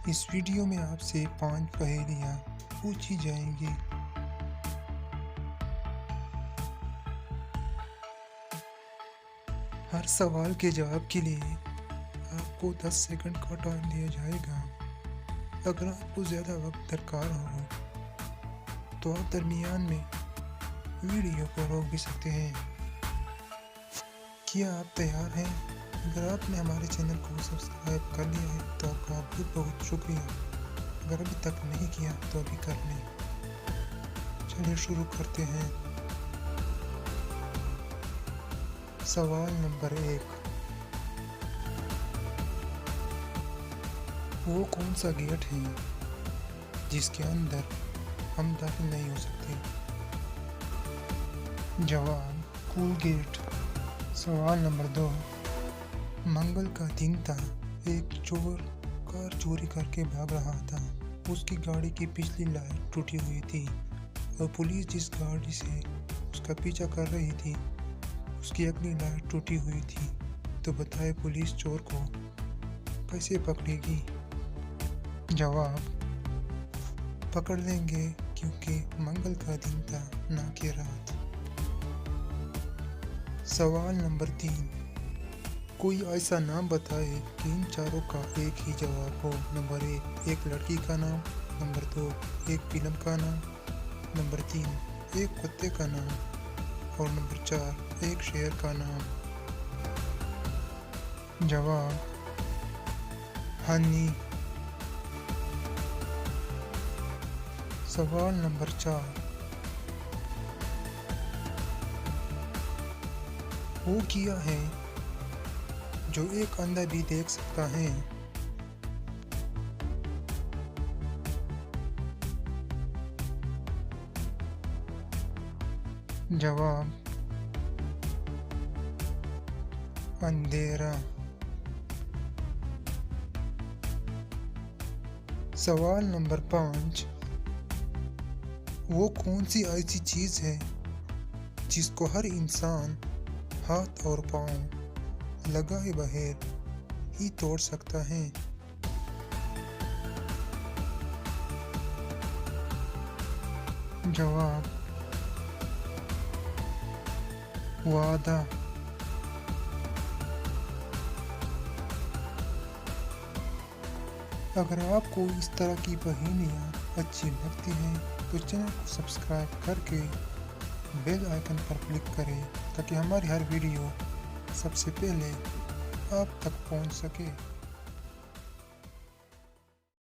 इस वीडियो में आपसे 5 पहेलियाँ पूछी जाएंगी। हर सवाल के जवाब के लिए आपको 10 सेकंड का टाइम दिया जाएगा। अगर आपको ज़्यादा वक्त दरकार हो तो आप दरमियान में वीडियो को रोक भी सकते हैं। क्या आप तैयार हैं? अगर आपने हमारे चैनल को सब्सक्राइब कर लिया है तो आपका बहुत बहुत शुक्रिया। अगर अभी तक नहीं किया तो अभी कर लें। चलिए शुरू करते हैं। सवाल नंबर 1, वो कौन सा गेट है जिसके अंदर हम दाखिल नहीं हो सकते? जवाब कूल गेट। सवाल नंबर 2, मंगल का दिन था। एक चोर कार चोरी करके भाग रहा था। उसकी गाड़ी की पिछली लाइट टूटी हुई थी और पुलिस जिस गाड़ी से उसका पीछा कर रही थी उसकी अगली लाइट टूटी हुई थी। तो बताए पुलिस चोर को कैसे पकड़ेगी? जवाब पकड़ लेंगे, क्योंकि मंगल का दिन था ना कि रात। सवाल नंबर 3, कोई ऐसा नाम बताए कि इन चारों का एक ही जवाब हो। नंबर 1, एक लड़की का नाम। नंबर 2, एक फिल्म का नाम। नंबर 3, एक कुत्ते का नाम। और नंबर 4, एक शेर का नाम। जवाब हनी। सवाल नंबर 4, वो किया है जो एक अंधा भी देख सकता है? जवाब अंधेरा। सवाल नंबर 5, वो कौन सी ऐसी चीज है जिसको हर इंसान हाथ और पांव लगाए बगैर ही तोड़ सकता है? जवाब वादा। अगर आपको इस तरह की पहेलियाँ अच्छी लगती हैं तो चैनल को सब्सक्राइब करके बेल आइकन पर क्लिक करें ताकि हमारी हर वीडियो सबसे पहले आप तक पहुंच सके।